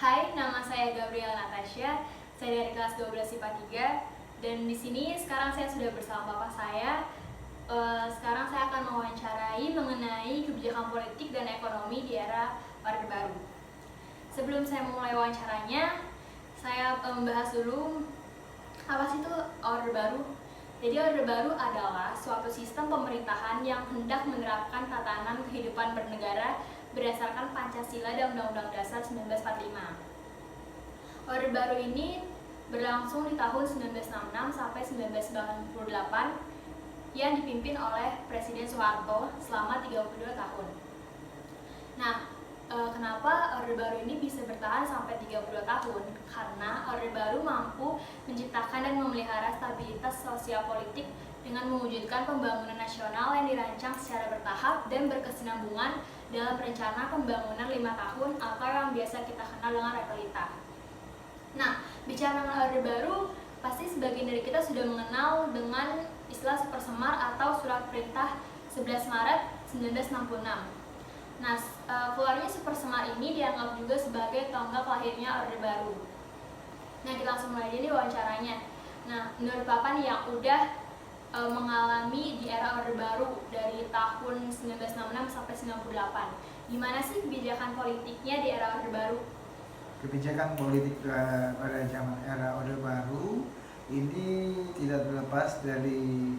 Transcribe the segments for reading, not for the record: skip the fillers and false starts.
Hai, nama saya Gabriel Natasha. Saya dari kelas 12 IPA 3 dan di sini sekarang saya sudah bersama bapak saya. Sekarang saya akan mewawancarai mengenai kebijakan politik dan ekonomi di era Orde Baru. Sebelum saya memulai wawancaranya, saya membahas dulu apa sih itu Orde Baru. Jadi Orde Baru adalah suatu sistem pemerintahan yang hendak menerapkan tatanan kehidupan bernegara berdasarkan Pancasila dan Undang-Undang Dasar 1945. Orde Baru ini berlangsung di tahun 1966 sampai 1998 yang dipimpin oleh Presiden Soeharto selama 32 tahun. Nah, kenapa Orde Baru ini bisa bertahan sampai 32 tahun? Karena Orde Baru mampu menciptakan dan memelihara stabilitas sosial politik dengan mewujudkan pembangunan nasional yang dirancang secara bertahap dan berkesinambungan dalam rencana pembangunan 5 tahun atau yang biasa kita kenal dengan Repelita. Nah, bicara mengenai Orde Baru, pasti sebagian dari kita sudah mengenal dengan istilah Supersemar atau Surat Perintah 11 Maret 1966. Nah, keluarnya Supersemar ini dianggap juga sebagai tonggak lahirnya Orde Baru. Nah, kita langsung mulai aja nih wawancaranya. Nah, menurut Bapak nih yang udah mengalami di era Orde Baru dari tahun 1966 sampai 98, gimana sih kebijakan politiknya di era Orde Baru? Kebijakan politik pada zaman era Orde Baru ini tidak terlepas dari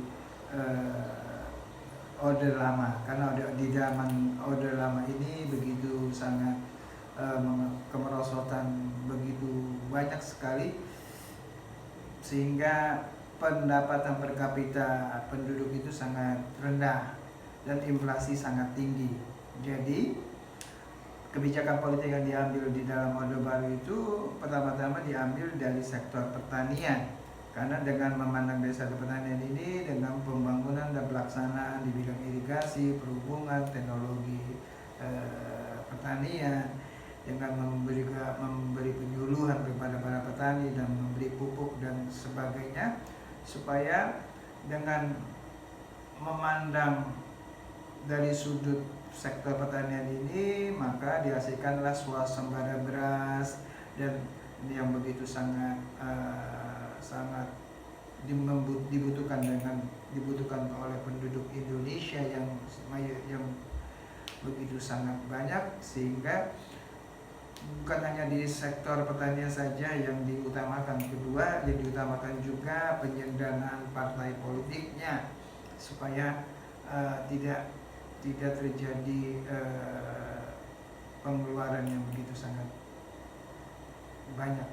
Orde Lama, karena di zaman Orde Lama ini begitu sangat kemerosotan begitu banyak sekali, sehingga pendapatan per kapita penduduk itu sangat rendah dan inflasi sangat tinggi. Jadi kebijakan politik yang diambil di dalam Orde Baru itu pertama-tama diambil dari sektor pertanian, karena dengan memandang desa pertanian ini dengan pembangunan dan pelaksanaan di bidang irigasi, perhubungan, teknologi pertanian, dengan memberi penyuluhan kepada para petani dan memberi pupuk dan sebagainya, supaya dengan memandang dari sudut sektor pertanian ini, maka dihasilkanlah swasembada beras dan yang begitu sangat dibutuhkan oleh penduduk Indonesia yang begitu sangat banyak, sehingga bukan hanya di sektor pertanian saja yang diutamakan. Kedua, yang diutamakan juga penyederhanaan partai politiknya, supaya tidak terjadi pengeluaran yang begitu sangat banyak.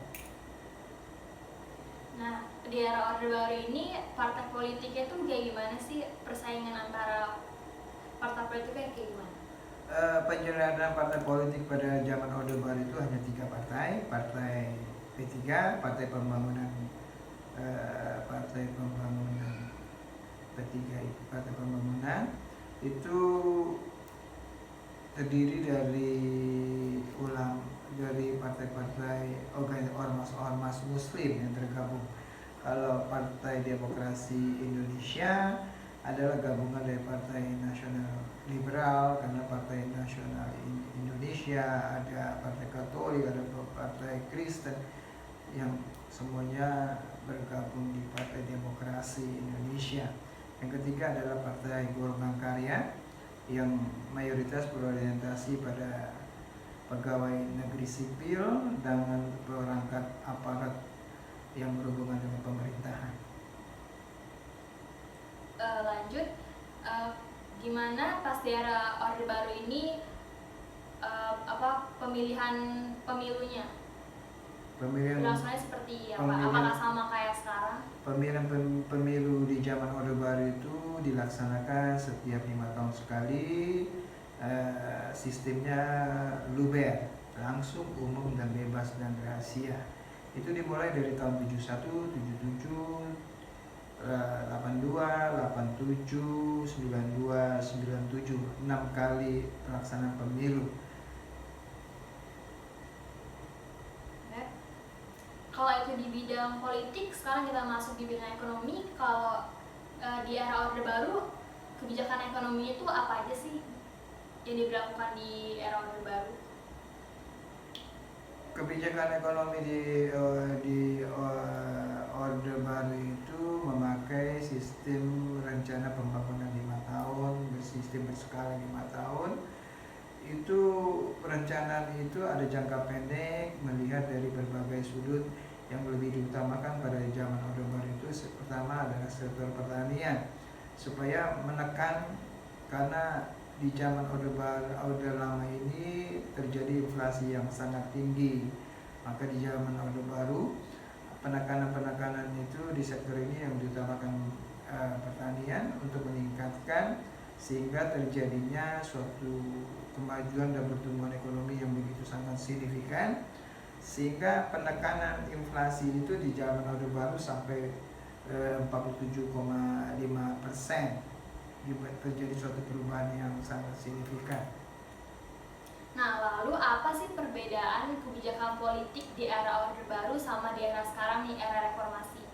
Nah, di era Orde Baru ini partai politiknya tuh kayak gimana sih, persaingan antara partai politiknya kayak gimana? Penyederhanaan partai politik pada zaman Orde Baru itu hanya 3 partai, Partai P3, Partai Pembangunan P3, Partai Pembangunan itu terdiri dari partai-partai ormas Muslim yang tergabung. Kalau Partai Demokrasi Indonesia adalah gabungan dari Partai Nasional Liberal, karena Partai Nasional Indonesia, ada Partai Katolik, ada Partai Kristen, yang semuanya bergabung di Partai Demokrasi Indonesia. Yang ketiga adalah Partai Golongan Karya yang mayoritas berorientasi pada pegawai negeri sipil dengan perangkat aparat yang berhubungan dengan pemerintahan. Lanjut, gimana pas di era Orde Baru ini pemilihan pemilunya? Berlangsungnya seperti apa? Apakah sama kayak sekarang? Pemilihan pemilu di zaman Orde Baru itu dilaksanakan setiap 5 tahun sekali. Sistemnya luber, langsung, umum, dan bebas dan rahasia. Itu dimulai dari tahun 71, 77, 82, 87, 92, 97, 6 kali pelaksanaan pemilu. Kalau itu di bidang politik, sekarang kita masuk di bidang ekonomi. Kalau di era Orde Baru, kebijakan ekonomi itu apa aja sih yang diberlakukan di era Orde Baru? kebijakan ekonomi di Orde Baru itu memakai sistem rencana pembangunan 5 tahun, bersistem berskala 5 tahun. Itu perencanaan itu ada jangka pendek, melihat dari berbagai sudut. Yang lebih diutamakan pada zaman Orde Baru itu pertama adalah sektor pertanian, supaya menekan, karena di zaman Orde Lama ini terjadi inflasi yang sangat tinggi. Maka di zaman Orde Baru penekanan itu di sektor ini yang diutamakan pertanian untuk meningkatkan, sehingga terjadinya suatu kemajuan dan pertumbuhan ekonomi yang begitu sangat signifikan, sehingga penekanan inflasi itu di zaman Orde Baru sampai 47,5%. Terjadi suatu perubahan yang sangat signifikan. Nah, lalu apa sih perbedaan kebijakan politik di era Orde Baru sama di era sekarang nih, era reformasi?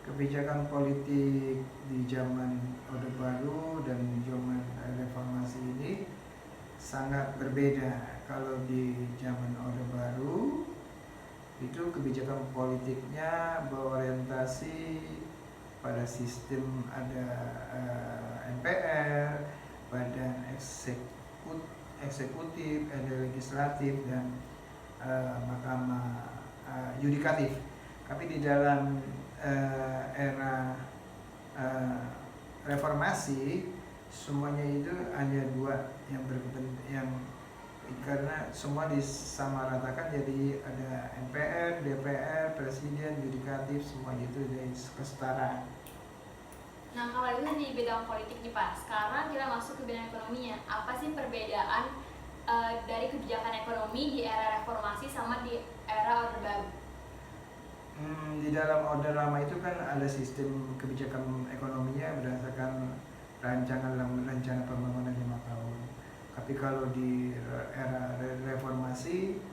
Kebijakan politik di zaman Orde Baru dan zaman reformasi ini sangat berbeda. Kalau di zaman Orde Baru itu kebijakan politiknya berorientasi pada sistem ada MPR, badan eksekutif, ada legislatif, dan mahkamah yudikatif. Tapi di dalam era reformasi, semuanya itu hanya dua yang berkepentingan, karena semua disamaratakan, jadi ada MPR, DPR, Presiden, Yudikatif, semuanya itu dari kesetaraan. Nah, kalau itu di bidang politik nih Pak, sekarang kita masuk ke bidang ekonominya. Apa sih perbedaan dari kebijakan ekonomi di era reformasi sama di era Orde Baru? Di dalam Orde Lama itu kan ada sistem kebijakan ekonominya berdasarkan rencana pembangunan 5 tahun. Tapi kalau di era reformasi,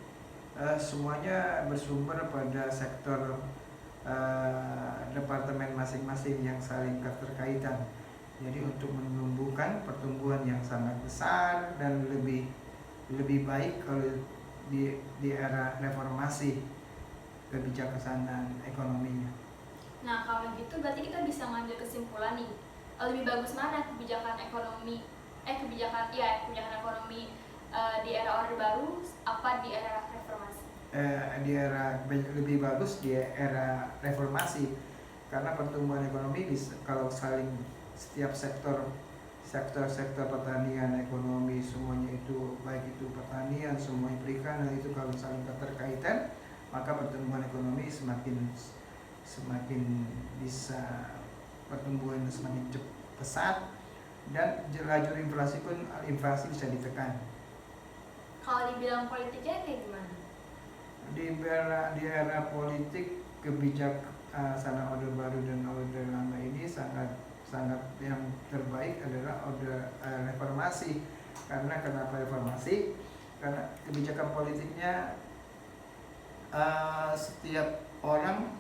semuanya bersumber pada sektor departemen masing-masing yang saling keterkaitan. Jadi untuk menumbuhkan pertumbuhan yang sangat besar dan lebih baik kalau di era reformasi kebijaksanaan ekonominya. Nah, kalau gitu berarti kita bisa ngambil kesimpulan nih, lebih bagus mana kebijakan ekonomi di era Orde Baru apa di era reformasi? Di era lebih bagus di era reformasi, karena pertumbuhan ekonomi kalau saling setiap sektor pertanian, ekonomi, semuanya itu, baik itu pertanian, semuanya perikanan, itu kalau saling keterkaitan, maka pertumbuhan ekonomi semakin bisa, pertumbuhan semakin pesat, dan laju inflasi bisa ditekan. Kalau di bidang politiknya kayak gimana? Di era politik, kebijaksanaan Orde Baru dan Orde Lama ini sangat yang terbaik adalah reformasi. Karena kenapa reformasi? Karena kebijakan politiknya setiap orang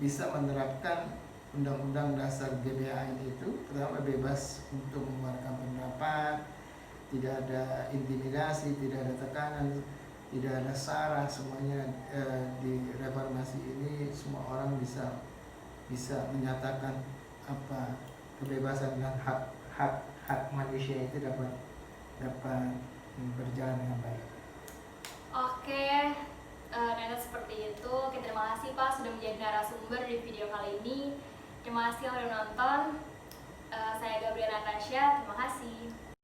bisa menerapkan Undang-Undang Dasar GBHN itu, pertama bebas untuk mengeluarkan pendapat, tidak ada intimidasi, tidak ada tekanan, tidak ada sara, semuanya di reformasi ini semua orang bisa menyatakan apa kebebasan dan hak manusia itu dapat berjalan dengan baik. Oke, ternyata seperti itu. Oke, terima kasih Pak sudah menjadi narasumber di video kali ini. Terima kasih yang sudah menonton.